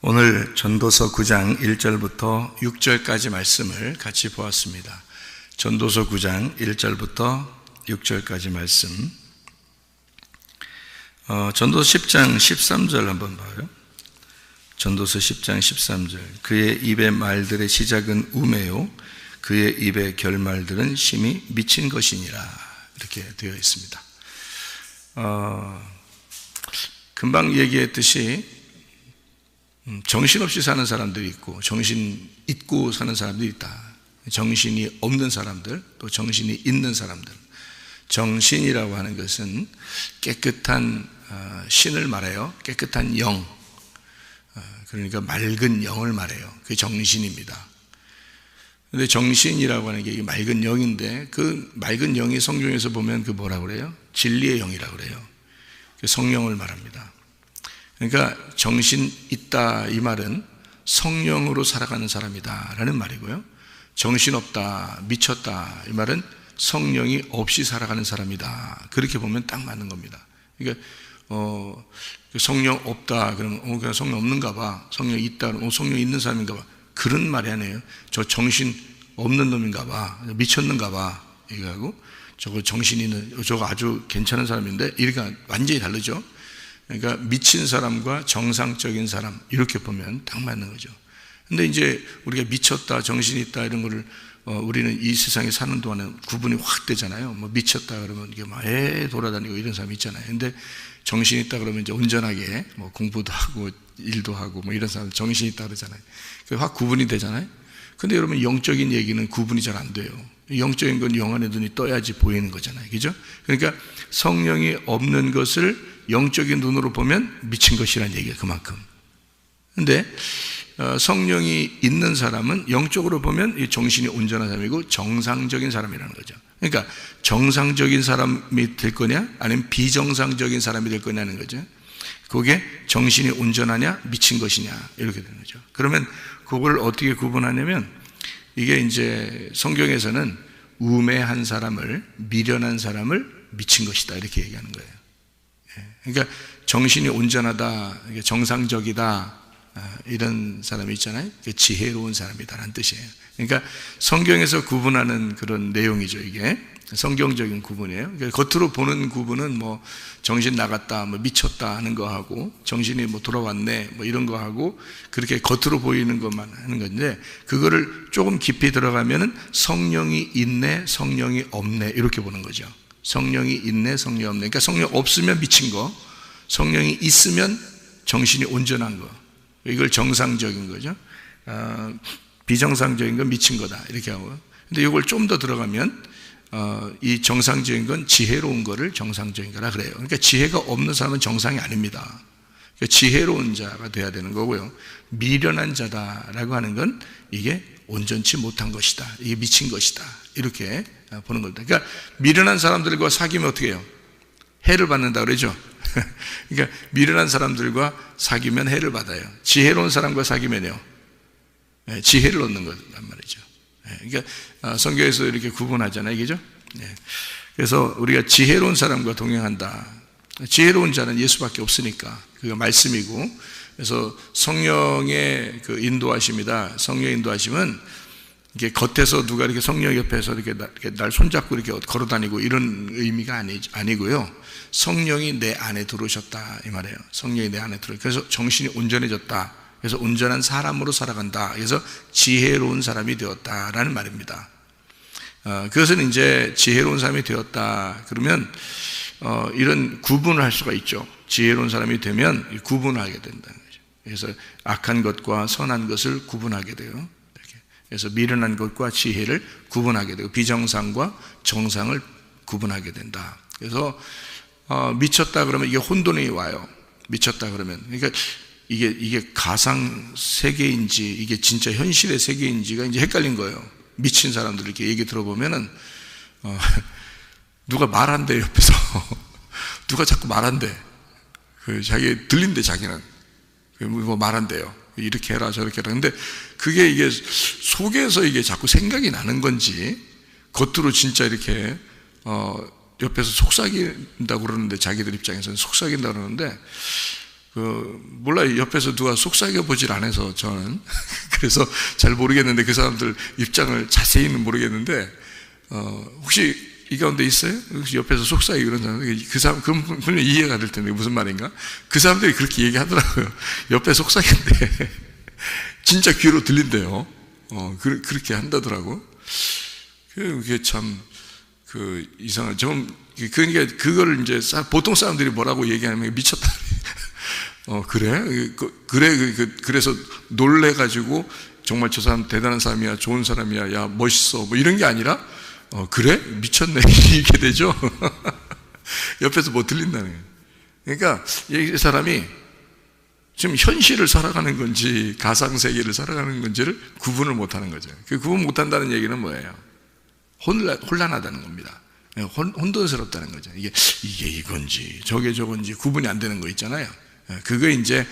오늘 전도서 9장 1절부터 6절까지 말씀을 같이 보았습니다. 전도서 9장 1절부터 6절까지 말씀. 전도서 10장 13절 한번 봐요. 전도서 10장 13절. 그의 입의 말들의 시작은 우매요, 그의 입의 결말들은 심히 미친 것이니라. 이렇게 되어 있습니다. 금방 얘기했듯이 정신없이 사는 사람들이 있고 정신 잊고 사는 사람들이 있다. 정신이 없는 사람들, 또 정신이 있는 사람들. 정신이라고 하는 것은 깨끗한 신을 말해요. 깨끗한 영, 그러니까 맑은 영을 말해요. 그게 정신입니다. 그런데 정신이라고 하는 게 맑은 영인데, 그 맑은 영이 성경에서 보면 그 뭐라고 그래요? 진리의 영이라고 그래요. 성령을 말합니다. 그러니까 정신 있다 이 말은 성령으로 살아가는 사람이다 라는 말이고요, 정신 없다, 미쳤다 이 말은 성령이 없이 살아가는 사람이다, 그렇게 보면 딱 맞는 겁니다. 그러니까 성령 없다 그러면 그냥 성령 없는가 봐, 성령 있다 그러면 성령 있는 사람인가 봐, 그런 말이 아니에요. 저 정신 없는 놈인가 봐, 미쳤는가 봐 얘기하고, 저거 정신 있는, 저거 아주 괜찮은 사람인데, 이렇게 완전히 다르죠. 그러니까 미친 사람과 정상적인 사람, 이렇게 보면 딱 맞는 거죠. 근데 이제 우리가 미쳤다, 정신 있다 이런 거를 우리는 이 세상에 사는 동안은 구분이 확 되잖아요. 뭐 미쳤다 그러면 이게 막 돌아다니고 이런 사람 있잖아요. 근데 정신 있다 그러면 이제 온전하게 뭐 공부도 하고 일도 하고 뭐 이런 사람 정신 있다 그러잖아요. 확 구분이 되잖아요. 근데 여러분, 영적인 얘기는 구분이 잘 안 돼요. 영적인 건 영 안에 눈이 떠야지 보이는 거잖아요. 그죠? 그러니까 성령이 없는 것을 영적인 눈으로 보면 미친 것이라는 얘기예요, 그만큼. 근데 성령이 있는 사람은 영적으로 보면 이 정신이 온전한 사람이고 정상적인 사람이라는 거죠. 그러니까 정상적인 사람이 될 거냐 아니면 비정상적인 사람이 될 거냐는 거죠. 그게 정신이 온전하냐 미친 것이냐 이렇게 되는 거죠. 그러면 그걸 어떻게 구분하냐면, 이게 이제 성경에서는 우매한 사람을, 미련한 사람을 미친 것이다 이렇게 얘기하는 거예요. 그러니까 정신이 온전하다, 정상적이다 이런 사람이 있잖아요. 지혜로운 사람이다라는 뜻이에요. 그러니까 성경에서 구분하는 그런 내용이죠. 이게 성경적인 구분이에요. 그러니까 겉으로 보는 구분은 뭐 정신 나갔다, 뭐 미쳤다 하는 거 하고, 정신이 뭐 돌아왔네 뭐 이런 거 하고, 그렇게 겉으로 보이는 것만 하는 건데, 그거를 조금 깊이 들어가면은 성령이 있네, 성령이 없네 이렇게 보는 거죠. 성령이 있네, 성령이 없네. 그러니까 성령 없으면 미친 거, 성령이 있으면 정신이 온전한 거, 이걸 정상적인 거죠. 비정상적인 건 미친 거다 이렇게 하고. 근데 이걸 좀 더 들어가면 이 정상적인 건 지혜로운 거를 정상적인 거라 그래요. 그러니까 지혜가 없는 사람은 정상이 아닙니다. 그러니까 지혜로운 자가 돼야 되는 거고요. 미련한 자다라고 하는 건 이게 온전치 못한 것이다, 이게 미친 것이다 이렇게 보는 겁니다. 그러니까 미련한 사람들과 사귀면 어떻게 해요? 해를 받는다 그러죠. 그러니까 미련한 사람들과 사귀면 해를 받아요. 지혜로운 사람과 사귀면요, 지혜를 얻는 거란 말이죠. 그러니까 성경에서 이렇게 구분하잖아요, 그죠? 그래서 우리가 지혜로운 사람과 동행한다. 지혜로운 자는 예수밖에 없으니까 그가 말씀이고, 그래서 성령의 그 인도하심이다. 성령의 인도하심은 이게 겉에서 누가 이렇게 성령 옆에서 이렇게 날 손잡고 이렇게 걸어다니고 이런 의미가 아니고요. 성령이 내 안에 들어오셨다 이 말이에요. 성령이 내 안에 들어. 그래서 정신이 온전해졌다. 그래서 온전한 사람으로 살아간다. 그래서 지혜로운 사람이 되었다라는 말입니다. 그것은 이제 지혜로운 사람이 되었다 그러면 이런 구분을 할 수가 있죠. 지혜로운 사람이 되면 구분하게 된다는 거죠. 그래서 악한 것과 선한 것을 구분하게 돼요. 이렇게. 그래서 미련한 것과 지혜를 구분하게 되고, 비정상과 정상을 구분하게 된다. 그래서 미쳤다 그러면 이게 혼돈이 와요. 미쳤다 그러면, 그러니까 이게 가상 세계인지 이게 진짜 현실의 세계인지가 이제 헷갈린 거예요. 미친 사람들 이렇게 얘기 들어보면은 누가 말한대, 옆에서 누가 자꾸 말한대. 자기 들린대, 자기는 뭐 말한대요. 이렇게 해라 저렇게 해라. 근데 그게 이게 속에서 이게 자꾸 생각이 나는 건지, 겉으로 진짜 이렇게 옆에서 속삭인다고 그러는데, 자기들 입장에서는 속삭인다고 그러는데, 몰라요. 옆에서 누가 속삭여 보질 않아서 저는 그래서 잘 모르겠는데, 그 사람들 입장을 자세히는 모르겠는데, 혹시 이 가운데 있어요? 혹시 옆에서 속삭이고 그런 사람, 그 사람, 그럼 분명히 이해가 될 텐데, 무슨 말인가? 그 사람들이 그렇게 얘기하더라고요. 옆에 속삭인데, 진짜 귀로 들린대요. 그렇게 한다더라고. 그게 참, 이상한, 그러니까 그거를 이제 보통 사람들이 뭐라고 얘기하면 미쳤다. 그래? 그래서 놀래가지고 정말 저 사람 대단한 사람이야, 좋은 사람이야, 야, 멋있어, 뭐 이런 게 아니라, 그래? 미쳤네. 이게 되죠? 옆에서 뭐 들린다는 거예요. 그러니까 이 사람이 지금 현실을 살아가는 건지 가상세계를 살아가는 건지를 구분을 못 하는 거죠. 그 구분 못 한다는 얘기는 뭐예요? 혼란하다는 겁니다. 혼돈스럽다는 거죠. 이게 이건지 저게 저건지 구분이 안 되는 거 있잖아요. 그거 이제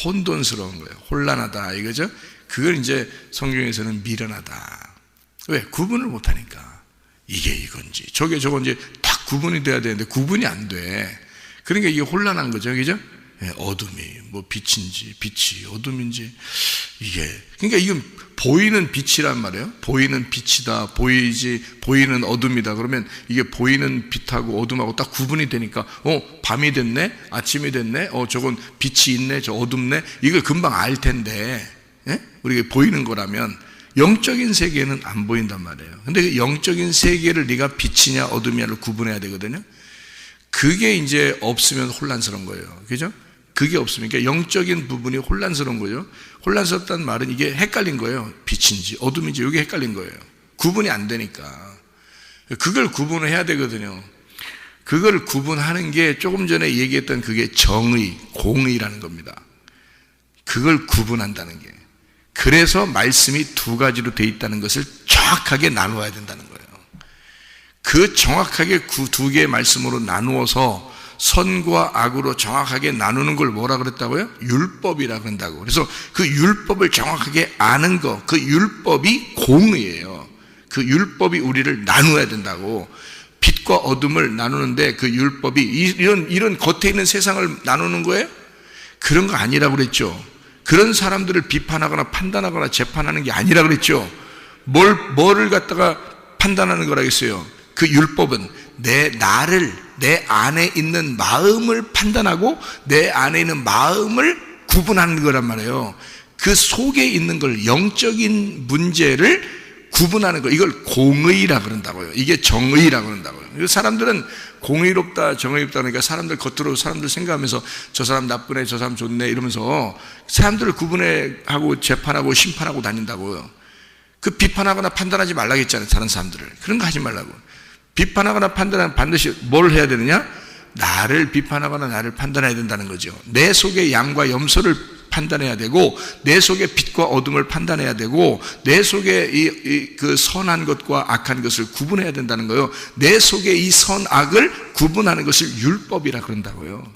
혼돈스러운 거예요. 혼란하다 이거죠. 그걸 이제 성경에서는 미련하다. 왜? 구분을 못 하니까. 이게 이건지 저게 저건지 딱 구분이 돼야 되는데 구분이 안 돼. 그러니까 이게 혼란한 거죠. 그죠? 어둠이 뭐 빛이 어둠인지 그러니까 이건 보이는 빛이란 말이에요. 보이는 빛이다, 보이는 어둠이다. 그러면 이게 보이는 빛하고 어둠하고 딱 구분이 되니까 밤이 됐네, 아침이 됐네, 저건 빛이 있네, 저 어둡네. 이걸 금방 알 텐데, 우리가 보이는 거라면 영적인 세계는 안 보인단 말이에요. 근데 영적인 세계를 네가 빛이냐 어둠이냐를 구분해야 되거든요. 그게 이제 없으면 혼란스러운 거예요. 그죠? 그게 없으니까 영적인 부분이 혼란스러운 거죠. 혼란스럽다는 말은 이게 헷갈린 거예요. 빛인지 어둠인지 이게 헷갈린 거예요. 구분이 안 되니까. 그걸 구분을 해야 되거든요. 그걸 구분하는 게 조금 전에 얘기했던 그게 정의, 공의라는 겁니다. 그걸 구분한다는 게. 그래서 말씀이 두 가지로 돼 있다는 것을 정확하게 나누어야 된다는 거예요. 그 정확하게 그 두 개의 말씀으로 나누어서 선과 악으로 정확하게 나누는 걸 뭐라 그랬다고요? 율법이라 그런다고. 그래서 그 율법을 정확하게 아는 거, 그 율법이 공의예요. 그 율법이 우리를 나누어야 된다고. 빛과 어둠을 나누는데 그 율법이 이런 겉에 있는 세상을 나누는 거예요? 그런 거 아니라고 그랬죠. 그런 사람들을 비판하거나 판단하거나 재판하는 게 아니라 그랬죠. 뭐를 갖다가 판단하는 거라겠어요. 그 율법은 내 안에 있는 마음을 판단하고 내 안에 있는 마음을 구분하는 거란 말이에요. 그 속에 있는 걸, 영적인 문제를 구분하는 거, 이걸 공의라 그런다고요. 이게 정의라 그런다고요. 사람들은 공의롭다, 정의롭다 그러니까 사람들 겉으로 사람들 생각하면서 저 사람 나쁘네, 저 사람 좋네 이러면서 사람들을 구분하고 재판하고 심판하고 다닌다고요. 그 비판하거나 판단하지 말라고 했잖아요. 다른 사람들을. 그런 거 하지 말라고. 비판하거나 판단하면 반드시 뭘 해야 되느냐? 나를 비판하거나 나를 판단해야 된다는 거죠. 내 속의 양과 염소를 판단해야 되고, 내 속의 빛과 어둠을 판단해야 되고, 내 속에 그 선한 것과 악한 것을 구분해야 된다는 거예요. 내 속에 이 선악을 구분하는 것을 율법이라 그런다고요.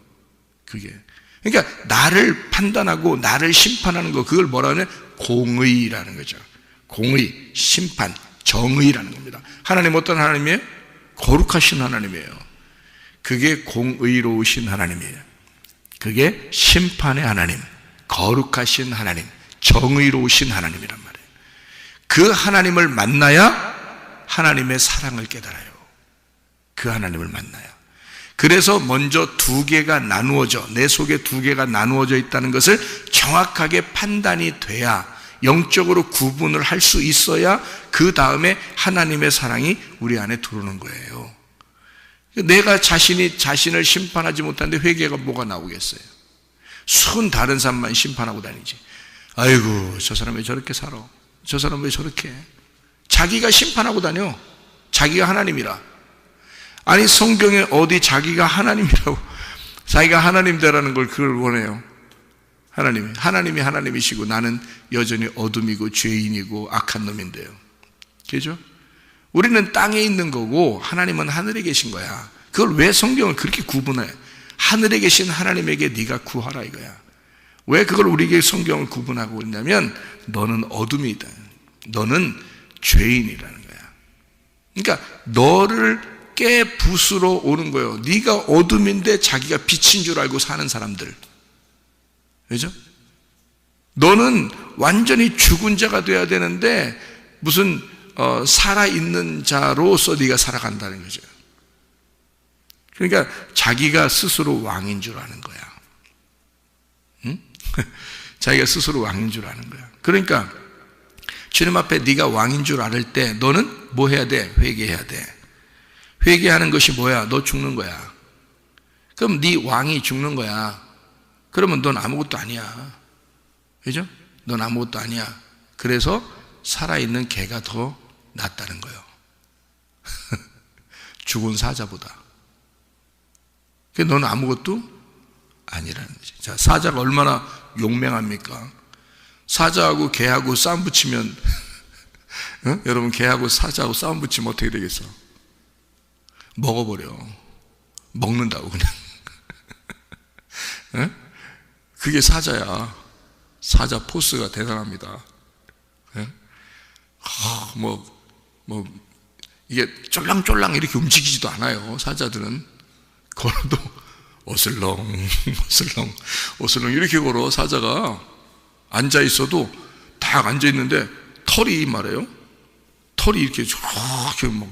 그게. 그러니까 나를 판단하고 나를 심판하는 거, 그걸 뭐라 하냐? 공의라는 거죠. 공의, 심판, 정의라는 겁니다. 하나님 어떤 하나님이에요? 거룩하신 하나님이에요. 그게 공의로우신 하나님이에요. 그게 심판의 하나님, 거룩하신 하나님, 정의로우신 하나님이란 말이에요. 그 하나님을 만나야 하나님의 사랑을 깨달아요. 그 하나님을 만나야. 그래서 먼저 두 개가 나누어져, 내 속에 두 개가 나누어져 있다는 것을 정확하게 판단이 돼야, 영적으로 구분을 할 수 있어야 그 다음에 하나님의 사랑이 우리 안에 들어오는 거예요. 내가 자신을 심판하지 못하는데 회개가 뭐가 나오겠어요? 순 다른 사람만 심판하고 다니지. 아이고 저 사람 왜 저렇게 살아? 저 사람 왜 저렇게 해? 자기가 심판하고 다녀. 자기가 하나님이라. 아니 성경에 어디 자기가 하나님이라고, 자기가 하나님 되라는 걸 그걸 원해요. 하나님이 하나님이시고 나는 여전히 어둠이고 죄인이고 악한 놈인데요. 그죠? 우리는 땅에 있는 거고 하나님은 하늘에 계신 거야. 그걸 왜 성경을 그렇게 구분해? 하늘에 계신 하나님에게 네가 구하라 이거야. 왜 그걸 우리에게 성경을 구분하고 있냐면 너는 어둠이다. 너는 죄인이라는 거야. 그러니까 너를 깨부수러 오는 거예요. 네가 어둠인데 자기가 빛인 줄 알고 사는 사람들. 그죠? 너는 완전히 죽은 자가 돼야 되는데 무슨 살아있는 자로서 네가 살아간다는 거죠. 그러니까 자기가 스스로 왕인 줄 아는 거야. 응? 자기가 스스로 왕인 줄 아는 거야. 그러니까 주님 앞에 네가 왕인 줄 알 때 너는 뭐 해야 돼? 회개해야 돼. 회개하는 것이 뭐야? 너 죽는 거야. 그럼 네 왕이 죽는 거야. 그러면 넌 아무것도 아니야. 그죠? 넌 아무것도 아니야. 그래서 살아있는 개가 더 낫다는 거예요. 죽은 사자보다. 너는 아무것도 아니라는 거지. 자, 사자가 얼마나 용맹합니까? 사자하고 개하고 싸움 붙이면 여러분 개하고 사자하고 싸움 붙이면 어떻게 되겠어? 먹어버려. 먹는다고 그냥. 그게 사자야. 사자 포스가 대단합니다. 이게 쫄랑쫄랑 이렇게 움직이지도 않아요. 사자들은 걸어도 어슬렁 이렇게 걸어. 사자가 앉아 있어도 딱 앉아 있는데 털이 말이에요. 털이 이렇게 막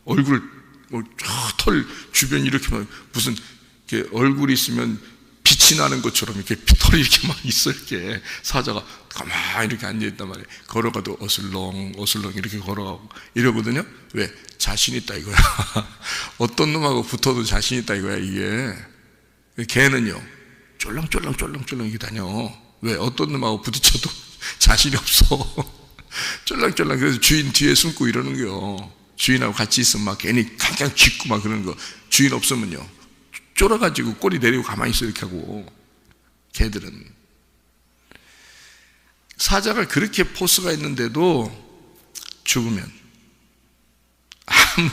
얼굴 털 주변 이렇게 막 무슨 이렇게 얼굴이 있으면 빛이 나는 것처럼 이렇게 털이 이렇게 막 있어. 이렇게 사자가 가만히 이렇게 앉아 있단 말이에요. 걸어가도 어슬렁 이렇게 걸어가고 이러거든요. 왜? 자신 있다 이거야. 어떤 놈하고 붙어도 자신 있다 이거야 이게. 개는요 쫄랑쫄랑 이렇게 다녀. 왜? 어떤 놈하고 부딪혀도 자신이 없어. 쫄랑쫄랑. 그래서 주인 뒤에 숨고 이러는 거요. 주인하고 같이 있으면 막 괜히 깡깡 짖고 막 그러는 거. 주인 없으면요 쫄아가지고 꼬리 내리고 가만히 있어 이렇게 하고. 개들은 사자가 그렇게 포스가 있는데도 죽으면 아무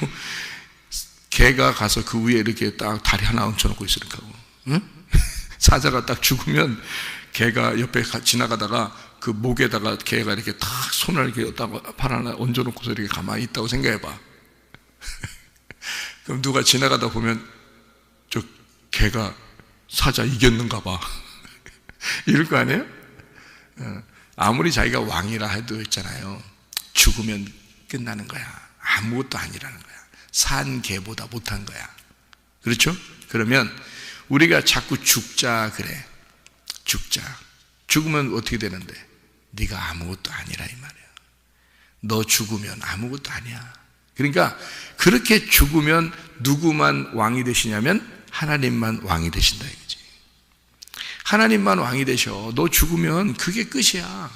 개가 가서 그 위에 이렇게 딱 다리 하나 얹혀놓고 있어 이렇게 하고. 응? 사자가 딱 죽으면 개가 옆에 지나가다가 그 목에다가 개가 이렇게 딱 손을 이렇게 팔 하나 얹어놓고서 이렇게 가만히 있다고 생각해봐. 그럼 누가 지나가다 보면 저 개가 사자 이겼는가 봐. 이럴 거 아니에요? 아무리 자기가 왕이라 해도 있잖아요. 죽으면 끝나는 거야. 아무것도 아니라는 거야. 산 개보다 못한 거야. 그렇죠? 그러면 우리가 자꾸 죽자 그래. 죽자. 죽으면 어떻게 되는데? 네가 아무것도 아니라 이 말이야. 너 죽으면 아무것도 아니야. 그러니까 그렇게 죽으면 누구만 왕이 되시냐면 하나님만 왕이 되신다 이거지. 하나님만 왕이 되셔. 너 죽으면 그게 끝이야.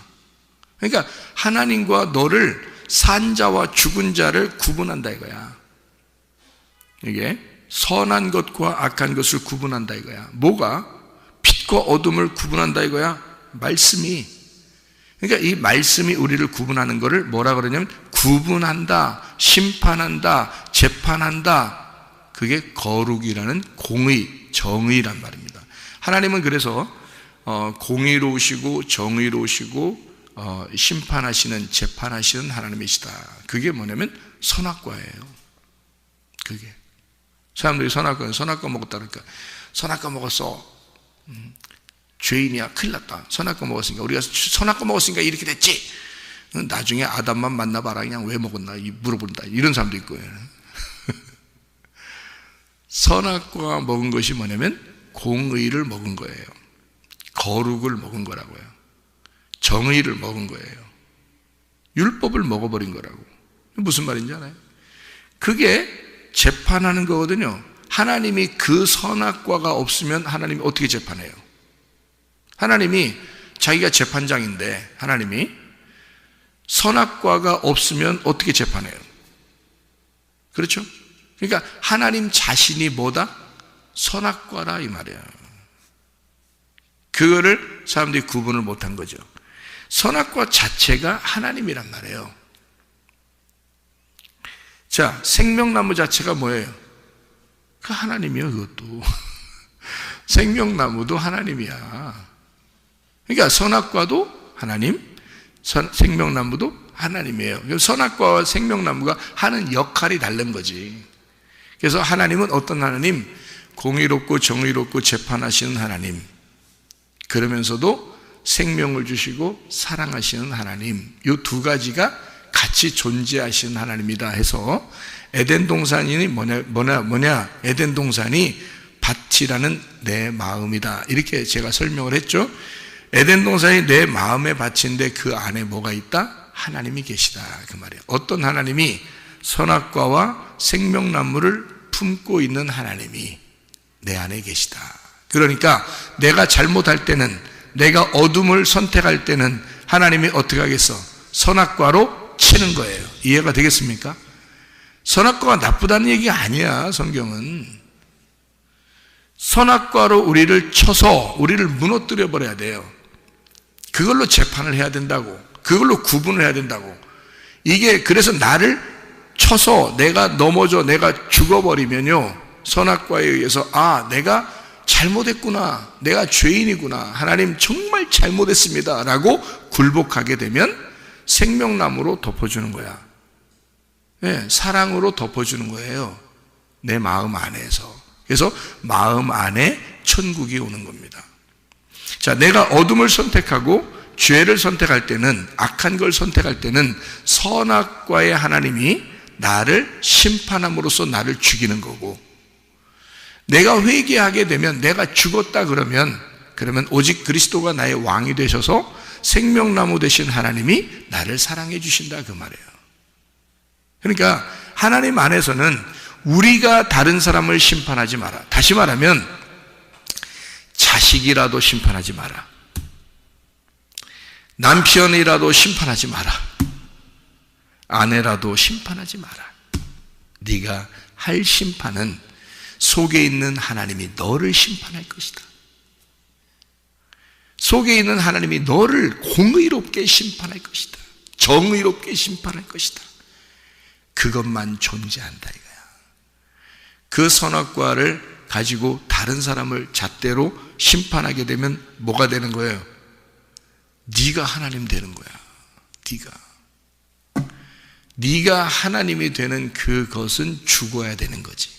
그러니까 하나님과 너를 산 자와 죽은 자를 구분한다 이거야. 이게 선한 것과 악한 것을 구분한다 이거야. 뭐가? 빛과 어둠을 구분한다 이거야. 말씀이. 그러니까 이 말씀이 우리를 구분하는 것을 뭐라 그러냐면 구분한다, 심판한다, 재판한다. 그게 거룩이라는 공의, 정의란 말입니다. 하나님은 그래서 공의로우시고 정의로우시고 심판하시는, 재판하시는 하나님이시다. 그게 뭐냐면 선악과예요. 그게 사람들이 선악과 먹었다 그러니까 선악과 먹었어. 죄인이야. 큰일 났다. 선악과 먹었으니까 우리가 선악과 먹었으니까 이렇게 됐지. 나중에 아담만 만나봐라. 그냥 왜 먹었나 물어본다. 이런 사람도 있고요. 선악과 먹은 것이 뭐냐면 공의를 먹은 거예요. 거룩을 먹은 거라고요. 정의를 먹은 거예요. 율법을 먹어버린 거라고. 무슨 말인지 알아요? 그게 재판하는 거거든요. 하나님이 그 선악과가 없으면 하나님이 어떻게 재판해요? 하나님이 자기가 재판장인데 하나님이 선악과가 없으면 어떻게 재판해요? 그렇죠? 그러니까 하나님 자신이 뭐다? 선악과라 이 말이야. 그거를 사람들이 구분을 못한 거죠. 선악과 자체가 하나님이란 말이에요. 자, 생명나무 자체가 뭐예요? 그 하나님이요, 그것도. 생명나무도 하나님이야. 그러니까 선악과도 하나님, 생명나무도 하나님이에요. 선악과와 생명나무가 하는 역할이 다른 거지. 그래서 하나님은 어떤 하나님? 공의롭고 정의롭고 재판하시는 하나님. 그러면서도 생명을 주시고 사랑하시는 하나님, 이 두 가지가 같이 존재하시는 하나님이다 해서 에덴 동산이 뭐냐? 에덴 동산이 밭이라는 내 마음이다, 이렇게 제가 설명을 했죠. 에덴 동산이 내 마음의 밭인데 그 안에 뭐가 있다? 하나님이 계시다, 그 말이에요. 어떤 하나님이? 선악과와 생명나무를 품고 있는 하나님이 내 안에 계시다. 그러니까 내가 잘못할 때는, 내가 어둠을 선택할 때는 하나님이 어떻게 하겠어? 선악과로 치는 거예요. 이해가 되겠습니까? 선악과가 나쁘다는 얘기가 아니야. 성경은 선악과로 우리를 쳐서 우리를 무너뜨려 버려야 돼요. 그걸로 재판을 해야 된다고, 그걸로 구분을 해야 된다고. 이게 그래서 나를 쳐서 내가 넘어져, 내가 죽어버리면요, 선악과에 의해서 내가 잘못했구나, 내가 죄인이구나, 하나님 정말 잘못했습니다 라고 굴복하게 되면 생명나무로 덮어주는 거야. 네, 사랑으로 덮어주는 거예요, 내 마음 안에서. 그래서 마음 안에 천국이 오는 겁니다. 자, 내가 어둠을 선택하고 죄를 선택할 때는, 악한 걸 선택할 때는 선악과의 하나님이 나를 심판함으로써 나를 죽이는 거고, 내가 회개하게 되면, 내가 죽었다 그러면 오직 그리스도가 나의 왕이 되셔서 생명나무 되신 하나님이 나를 사랑해 주신다, 그 말이에요. 그러니까 하나님 안에서는 우리가 다른 사람을 심판하지 마라. 다시 말하면 자식이라도 심판하지 마라, 남편이라도 심판하지 마라, 아내라도 심판하지 마라. 네가 할 심판은 속에 있는 하나님이 너를 심판할 것이다. 속에 있는 하나님이 너를 공의롭게 심판할 것이다. 정의롭게 심판할 것이다. 그것만 존재한다 이거야. 그 선악과를 가지고 다른 사람을 잣대로 심판하게 되면 뭐가 되는 거예요? 네가 하나님 되는 거야. 네가 하나님이 되는 그것은 죽어야 되는 거지.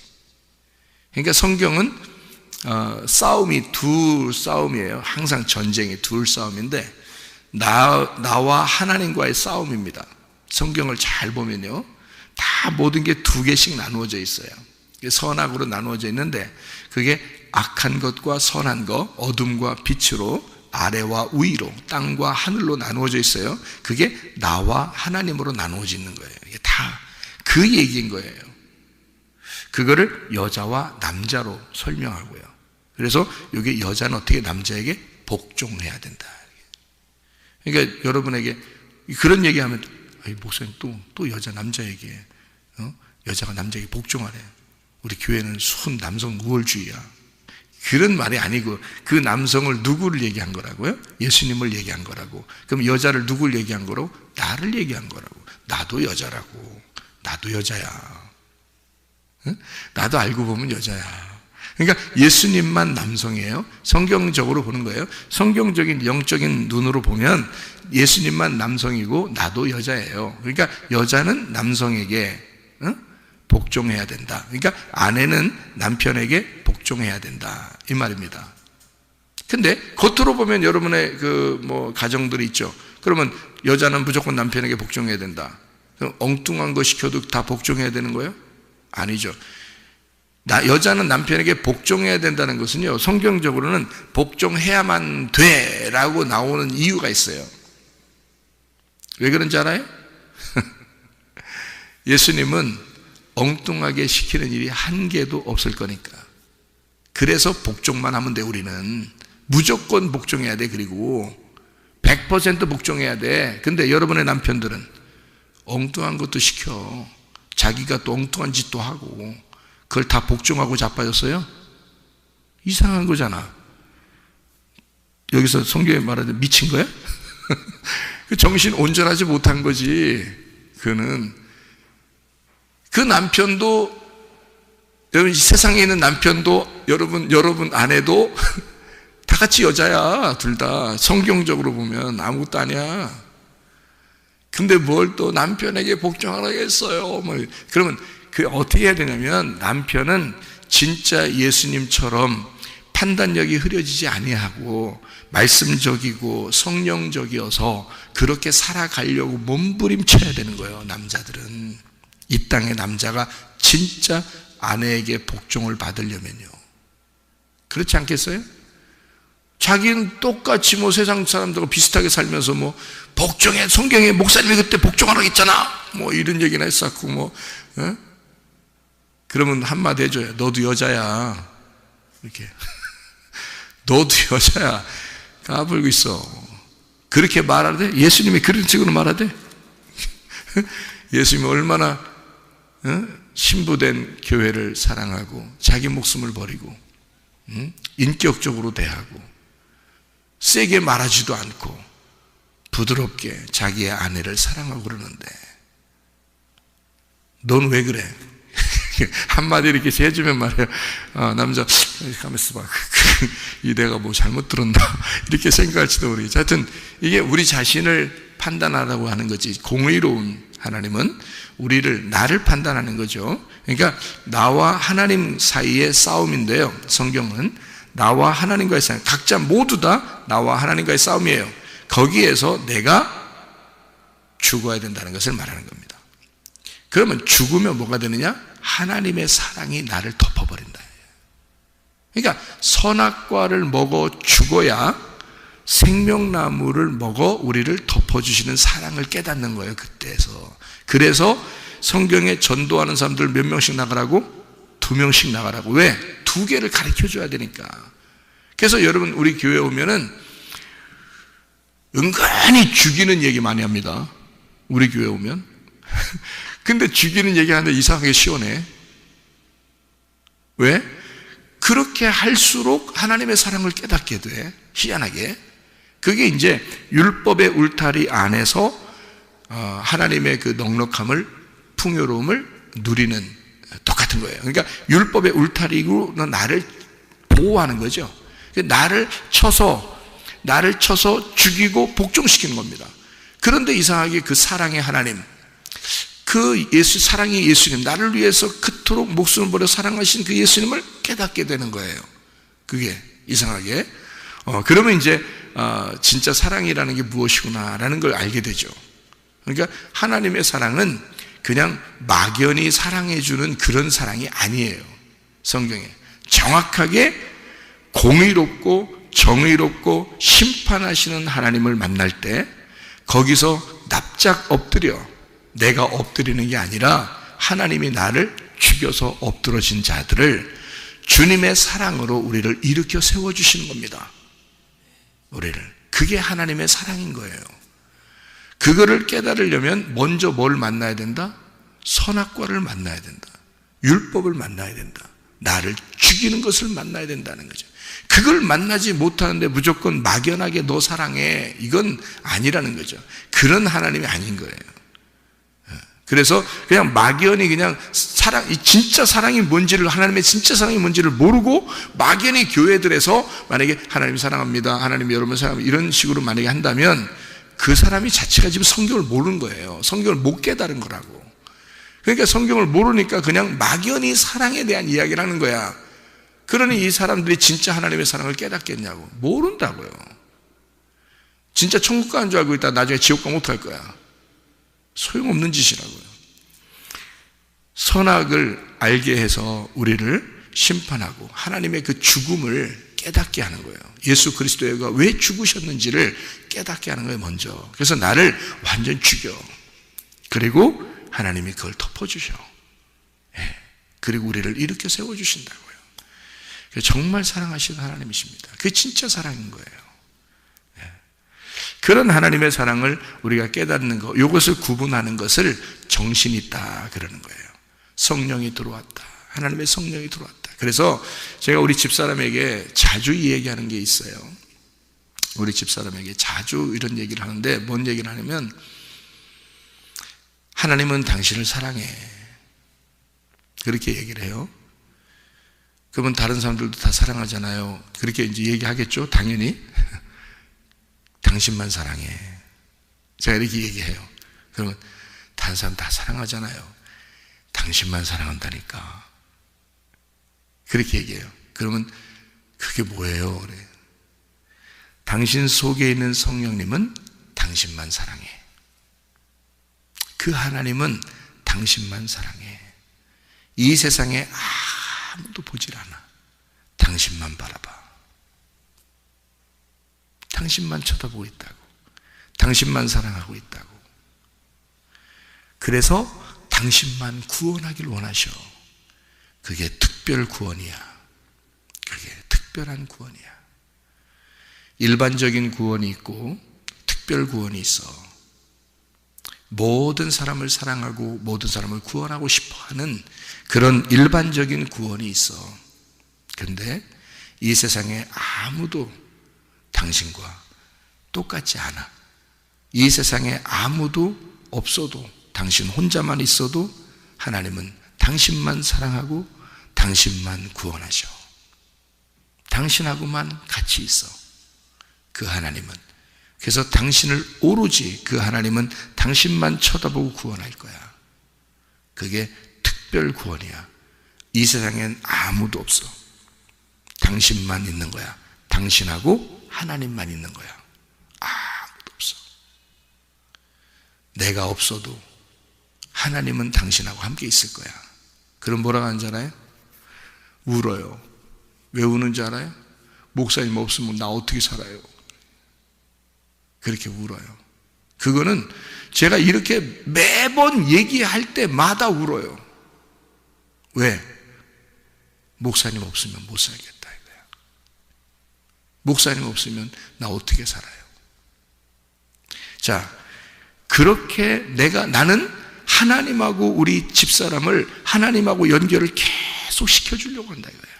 그러니까 성경은 싸움이 둘 싸움이에요. 항상 전쟁이 둘 싸움인데 나와 하나님과의 싸움입니다. 성경을 잘 보면요, 다 모든 게 두 개씩 나누어져 있어요. 선악으로 나누어져 있는데 그게 악한 것과 선한 것, 어둠과 빛으로, 아래와 위로, 땅과 하늘로 나누어져 있어요. 그게 나와 하나님으로 나누어져 있는 거예요. 이게 다 그 얘기인 거예요. 그거를 여자와 남자로 설명하고요. 그래서 여기 여자는 어떻게 남자에게 복종해야 된다. 그러니까 여러분에게 그런 얘기하면 목사님 또 여자 남자에게 여자가 남자에게 복종하래. 우리 교회는 순 남성 우월주의야. 그런 말이 아니고 그 남성을 누구를 얘기한 거라고요? 예수님을 얘기한 거라고. 그럼 여자를 누구를 얘기한 거라고? 나를 얘기한 거라고. 나도 여자라고. 나도 여자야. 응? 나도 알고 보면 여자야. 그러니까 예수님만 남성이에요. 성경적으로 보는 거예요. 성경적인 영적인 눈으로 보면 예수님만 남성이고 나도 여자예요. 그러니까 여자는 남성에게 복종해야 된다. 그러니까 아내는 남편에게 복종해야 된다, 이 말입니다. 근데 겉으로 보면 여러분의 가정들이 있죠. 그러면 여자는 무조건 남편에게 복종해야 된다. 그럼 엉뚱한 거 시켜도 다 복종해야 되는 거예요? 아니죠. 여자는 남편에게 복종해야 된다는 것은요, 성경적으로는 복종해야만 돼라고 나오는 이유가 있어요. 왜 그런지 알아요? 예수님은 엉뚱하게 시키는 일이 한 개도 없을 거니까. 그래서 복종만 하면 돼. 우리는 무조건 복종해야 돼. 그리고 100% 복종해야 돼. 근데 여러분의 남편들은 엉뚱한 것도 시켜. 자기가 또 엉뚱한 짓도 하고 그걸 다 복종하고 자빠졌어요? 이상한 거잖아. 여기서 성경에 말하는 미친 거야? 그 정신 온전하지 못한 거지. 그는 그 남편도, 여러분 세상에 있는 남편도 여러분 아내도 다 같이 여자야. 둘 다 성경적으로 보면 아무것도 아니야. 근데 뭘 또 남편에게 복종하라겠어요? 그러면 그 어떻게 해야 되냐면, 남편은 진짜 예수님처럼 판단력이 흐려지지 아니하고 말씀적이고 성령적이어서 그렇게 살아가려고 몸부림쳐야 되는 거예요. 남자들은 이 땅의 남자가 진짜 아내에게 복종을 받으려면요. 그렇지 않겠어요? 자기는 똑같이 뭐 세상 사람들과 비슷하게 살면서 뭐 복종해, 성경에 목사님이 그때 복종하라고 했잖아 뭐 이런 얘기나 했었고 뭐 그러면 한마디 해줘요. 너도 여자야 이렇게 너도 여자야 까불고 있어. 그렇게 말하되 예수님이 그런 식으로 말하되 예수님이 얼마나 신부된 교회를 사랑하고 자기 목숨을 버리고 인격적으로 대하고 세게 말하지도 않고 부드럽게 자기의 아내를 사랑하고 그러는데 넌 왜 그래? 한마디 이렇게 해주면 말이에요. 남자 가만있어 봐. 이 내가 뭐 잘못 들었나 이렇게 생각할지도 모르겠지. 하여튼 이게 우리 자신을 판단하라고 하는 거지. 공의로운 하나님은 나를 판단하는 거죠. 그러니까 나와 하나님 사이의 싸움인데요. 성경은 나와 하나님과의 싸움, 각자 모두 다 나와 하나님과의 싸움이에요. 거기에서 내가 죽어야 된다는 것을 말하는 겁니다. 그러면 죽으면 뭐가 되느냐? 하나님의 사랑이 나를 덮어버린다. 그러니까 선악과를 먹어 죽어야 생명나무를 먹어 우리를 덮어주시는 사랑을 깨닫는 거예요. 그때에서. 그래서 성경에 전도하는 사람들 몇 명씩 나가라고? 2명씩 나가라고. 왜? 2개를 가르쳐줘야 되니까. 그래서 여러분 우리 교회 오면은 은근히 죽이는 얘기 많이 합니다. 우리 교회 오면. 근데 죽이는 얘기 하는데 이상하게 시원해. 왜? 그렇게 할수록 하나님의 사랑을 깨닫게 돼. 희한하게. 그게 이제 율법의 울타리 안에서 하나님의 그 넉넉함을, 풍요로움을 누리는 똑같은 거예요. 그러니까 율법의 울타리로 나를 보호하는 거죠. 나를 쳐서 죽이고 복종시키는 겁니다. 그런데 이상하게 그 사랑의 하나님, 그 사랑의 예수님, 나를 위해서 그토록 목숨을 버려 사랑하신 그 예수님을 깨닫게 되는 거예요. 그게 이상하게. 그러면 이제 진짜 사랑이라는 게 무엇이구나라는 걸 알게 되죠. 그러니까 하나님의 사랑은 그냥 막연히 사랑해주는 그런 사랑이 아니에요. 성경에 정확하게 공의롭고 정의롭고 심판하시는 하나님을 만날 때 거기서 납작 엎드려, 내가 엎드리는 게 아니라 하나님이 나를 죽여서 엎드러진 자들을 주님의 사랑으로 우리를 일으켜 세워주시는 겁니다. 우리를. 그게 하나님의 사랑인 거예요. 그거를 깨달으려면 먼저 뭘 만나야 된다? 선악과를 만나야 된다. 율법을 만나야 된다. 나를 죽이는 것을 만나야 된다는 거죠. 그걸 만나지 못하는데 무조건 막연하게 너 사랑해, 이건 아니라는 거죠. 그런 하나님이 아닌 거예요. 그래서 그냥 막연히 그냥 진짜 사랑이 뭔지를, 하나님의 진짜 사랑이 뭔지를 모르고 막연히 교회들에서 만약에 하나님 사랑합니다, 하나님 여러분 사랑합니다 이런 식으로 만약에 한다면 그 사람이 자체가 지금 성경을 모르는 거예요. 성경을 못 깨달은 거라고. 그러니까 성경을 모르니까 그냥 막연히 사랑에 대한 이야기를 하는 거야. 그러니 이 사람들이 진짜 하나님의 사랑을 깨닫겠냐고. 모른다고요. 진짜 천국 가는 줄 알고 있다 나중에 지옥 가면 어떡할 거야. 소용없는 짓이라고요. 선악을 알게 해서 우리를 심판하고 하나님의 그 죽음을 깨닫게 하는 거예요. 예수 그리스도가 왜 죽으셨는지를 깨닫게 하는 거예요, 먼저. 그래서 나를 완전 죽여. 그리고 하나님이 그걸 덮어주셔. 그리고 우리를 일으켜 세워주신다고요. 정말 사랑하시는 하나님이십니다. 그게 진짜 사랑인 거예요. 그런 하나님의 사랑을 우리가 깨닫는 것, 이것을 구분하는 것을 정신이 있다 그러는 거예요. 성령이 들어왔다. 하나님의 성령이 들어왔다. 그래서 제가 우리 집사람에게 자주 이 얘기하는 게 있어요. 우리 집사람에게 자주 이런 얘기를 하는데, 뭔 얘기를 하냐면, 하나님은 당신을 사랑해. 그렇게 얘기를 해요. 그러면 다른 사람들도 다 사랑하잖아요. 그렇게 이제 얘기하겠죠, 당연히. 당신만 사랑해. 제가 이렇게 얘기해요. 그러면 다른 사람 다 사랑하잖아요. 당신만 사랑한다니까. 그렇게 얘기해요. 그러면 그게 뭐예요? 그래. 당신 속에 있는 성령님은 당신만 사랑해. 그 하나님은 당신만 사랑해. 이 세상에 아무도 보질 않아. 당신만 바라봐. 당신만 쳐다보고 있다고. 당신만 사랑하고 있다고. 그래서 당신만 구원하길 원하셔. 그게 특별 구원이야. 그게 특별한 구원이야. 일반적인 구원이 있고 특별 구원이 있어. 모든 사람을 사랑하고 모든 사람을 구원하고 싶어하는 그런 일반적인 구원이 있어. 그런데 이 세상에 아무도 당신과 똑같지 않아. 이 세상에 아무도 없어도, 당신 혼자만 있어도 하나님은 당신만 사랑하고 당신만 구원하셔. 당신하고만 같이 있어. 그 하나님은. 그래서 당신을 오로지, 그 하나님은 당신만 쳐다보고 구원할 거야. 그게 특별 구원이야. 이 세상엔 아무도 없어. 당신만 있는 거야. 당신하고 하나님만 있는 거야. 아무도 없어. 내가 없어도 하나님은 당신하고 함께 있을 거야. 그럼 뭐라고 하는지 알아요? 울어요. 왜 우는지 알아요? 목사님 없으면 나 어떻게 살아요? 그렇게 울어요. 그거는 제가 이렇게 매번 얘기할 때마다 울어요. 왜? 목사님 없으면 못 살겠다 이거야. 목사님 없으면 나 어떻게 살아요? 자, 그렇게 나는 하나님하고 우리 집사람을 하나님하고 연결을 계속 시켜주려고 한다 이거야.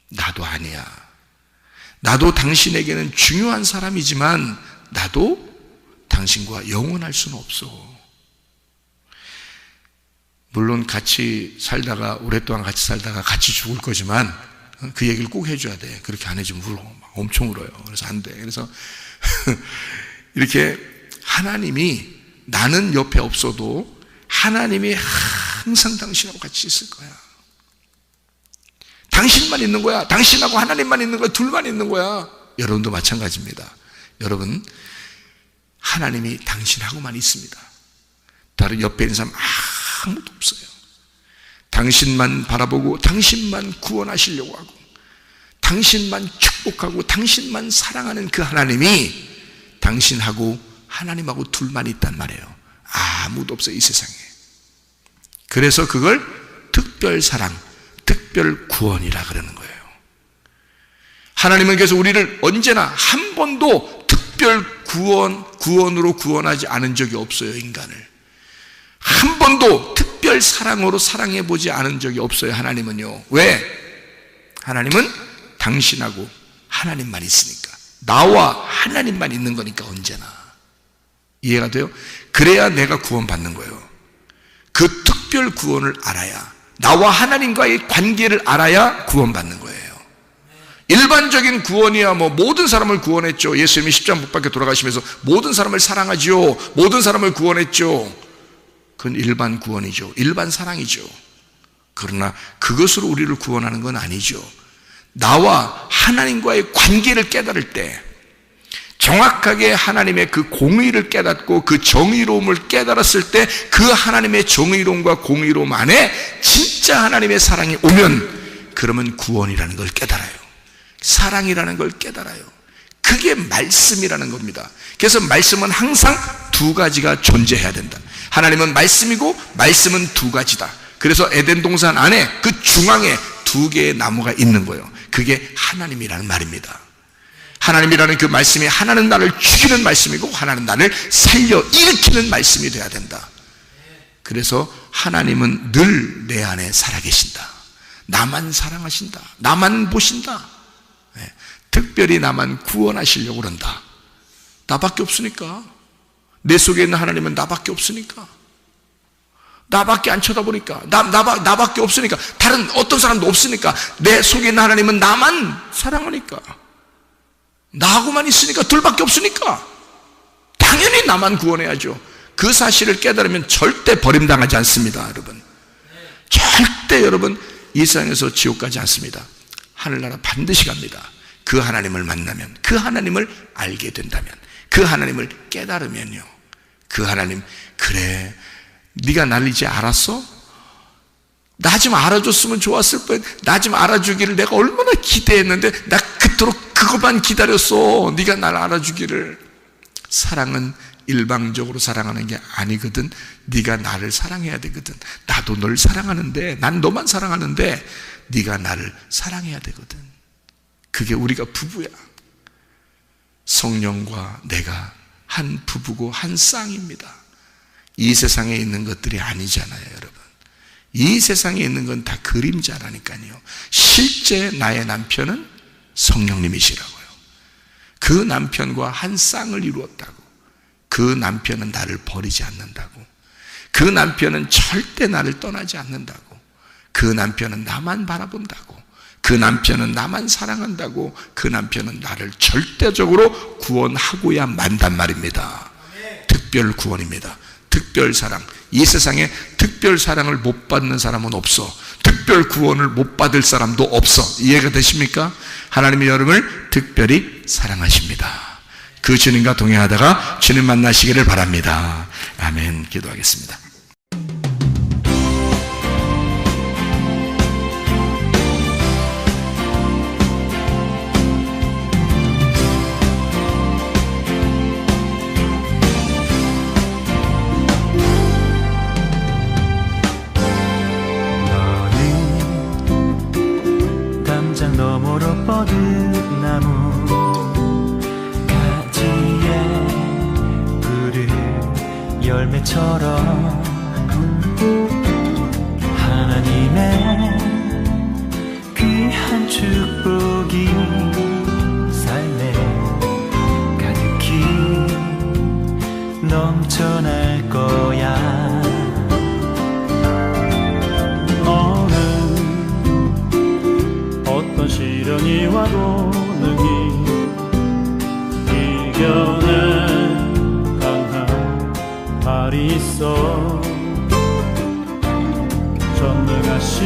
나도 아니야. 나도 당신에게는 중요한 사람이지만 나도 당신과 영원할 수는 없어. 물론 같이 살다가, 오랫동안 같이 살다가 같이 죽을 거지만 그 얘기를 꼭 해줘야 돼. 그렇게 안 해주면 울어. 막 엄청 울어요. 그래서 안 돼. 그래서 이렇게 하나님이, 나는 옆에 없어도 하나님이 항상 당신하고 같이 있을 거야. 당신만 있는 거야. 당신하고 하나님만 있는 거야. 둘만 있는 거야. 여러분도 마찬가지입니다. 여러분, 하나님이 당신하고만 있습니다. 다른 옆에 있는 사람 아무도 없어요. 당신만 바라보고 당신만 구원하시려고 하고 당신만 축복하고 당신만 사랑하는 그 하나님이 당신하고 하나님하고 둘만 있단 말이에요. 아무도 없어요, 이 세상에. 그래서 그걸 특별 사랑, 특별 구원이라 그러는 거예요. 하나님은 그래서 우리를 언제나 한 번도 특별 구원으로 구원하지 않은 적이 없어요, 인간을. 한 번도 특별 사랑으로 사랑해 보지 않은 적이 없어요, 하나님은요. 왜? 하나님은 당신하고 하나님만 있으니까. 나와 하나님만 있는 거니까, 언제나. 이해가 돼요? 그래야 내가 구원받는 거예요. 그 특별 구원을 알아야, 나와 하나님과의 관계를 알아야 구원받는 거예요. 일반적인 구원이야 뭐 모든 사람을 구원했죠. 예수님이 십자가 못 박혀 돌아가시면서 모든 사람을 사랑하지요. 모든 사람을 구원했죠. 그건 일반 구원이죠. 일반 사랑이죠. 그러나 그것으로 우리를 구원하는 건 아니죠. 나와 하나님과의 관계를 깨달을 때, 정확하게 하나님의 그 공의를 깨닫고 그 정의로움을 깨달았을 때, 그 하나님의 정의로움과 공의로움 안에 진짜 하나님의 사랑이 오면, 그러면 구원이라는 걸 깨달아요. 사랑이라는 걸 깨달아요. 그게 말씀이라는 겁니다. 그래서 말씀은 항상 두 가지가 존재해야 된다. 하나님은 말씀이고 말씀은 두 가지다. 그래서 에덴 동산 안에 그 중앙에 두 개의 나무가 있는 거예요. 그게 하나님이라는 말입니다. 하나님이라는 그 말씀이, 하나는 나를 죽이는 말씀이고 하나는 나를 살려 일으키는 말씀이 돼야 된다. 그래서 하나님은 늘 내 안에 살아계신다. 나만 사랑하신다. 나만 보신다. 특별히 나만 구원하시려고 그런다. 나밖에 없으니까. 내 속에 있는 하나님은 나밖에 없으니까. 나밖에 안 쳐다보니까. 나밖에 없으니까. 다른 어떤 사람도 없으니까. 내 속에 있는 하나님은 나만 사랑하니까. 나하고만 있으니까. 둘밖에 없으니까 당연히 나만 구원해야죠. 그 사실을 깨달으면 절대 버림당하지 않습니다, 여러분. 절대 여러분 이 세상에서 지옥 가지 않습니다. 하늘나라 반드시 갑니다. 그 하나님을 만나면, 그 하나님을 알게 된다면, 그 하나님을 깨달으면요, 그 하나님, 그래 네가 나를 이제 알았어? 나 좀 알아줬으면 좋았을 뻔. 나 좀 알아주기를 내가 얼마나 기대했는데 나 그토록 그것만 기다렸어. 네가 날 알아주기를. 사랑은 일방적으로 사랑하는 게 아니거든. 네가 나를 사랑해야 되거든. 나도 널 사랑하는데, 난 너만 사랑하는데 네가 나를 사랑해야 되거든. 그게 우리가 부부야. 성령과 내가 한 부부고 한 쌍입니다. 이 세상에 있는 것들이 아니잖아요, 여러분. 이 세상에 있는 건 다 그림자라니까요. 실제 나의 남편은 성령님이시라고요. 그 남편과 한 쌍을 이루었다고. 그 남편은 나를 버리지 않는다고. 그 남편은 절대 나를 떠나지 않는다고. 그 남편은 나만 바라본다고. 그 남편은 나만 사랑한다고. 그 남편은 나를 절대적으로 구원하고야 만단 말입니다. 특별 구원입니다. 특별 사랑. 이 세상에 특별 사랑을 못 받는 사람은 없어. 특별 구원을 못 받을 사람도 없어. 이해가 되십니까? 하나님이 여러분을 특별히 사랑하십니다. 그 주님과 동행하다가 주님 만나시기를 바랍니다. 아멘. 기도하겠습니다. 너머로 뻗은 나무 가지에 푸른 열매처럼 하나님의 귀한 축복이 삶에 가득히 넘쳐날 거야. 어떤 시련이 와도 능히 이겨낸 강한 발이 있어. 전능하신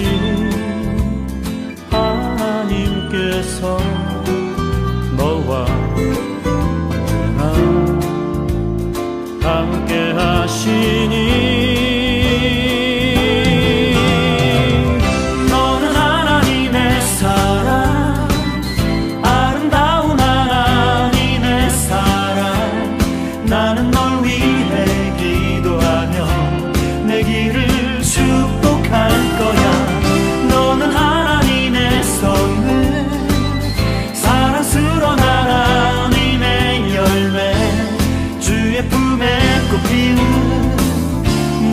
하나님께서 너와 언제나 함께 하시니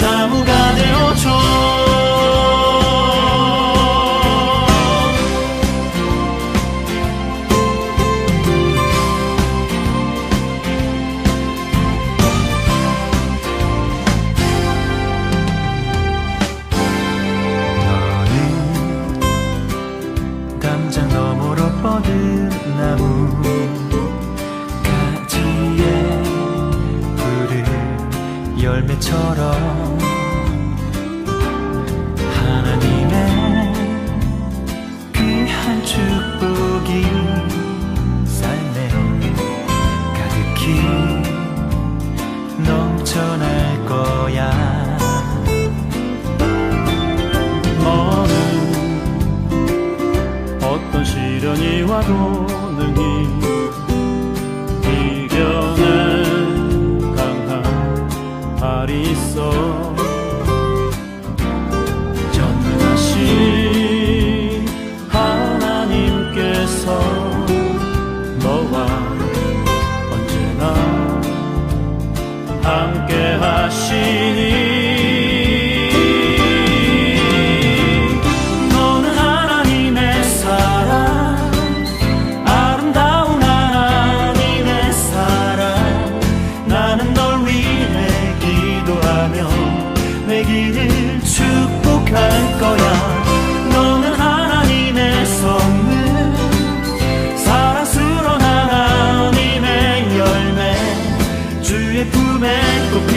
나무가 되어줘. 너는 담장 너머로 뻗은 나무 가지에 푸른 열매처럼 하나님의 귀한 축복이 삶에 가득히 넘쳐날 거야. 너는 어떤 시련이 와도 능히 이겨낸 강한 발이 있어. 전능하신 하나님께서 너와 언제나 함께 하시니 너는 하나님의 사랑, 아름다운 하나님의 사랑. 나는 널 위해 기도하며 내 길을 축복할 거야. 너는 하나님의 선물, 사랑스러운 하나님의 열매, 주의 품에 꼭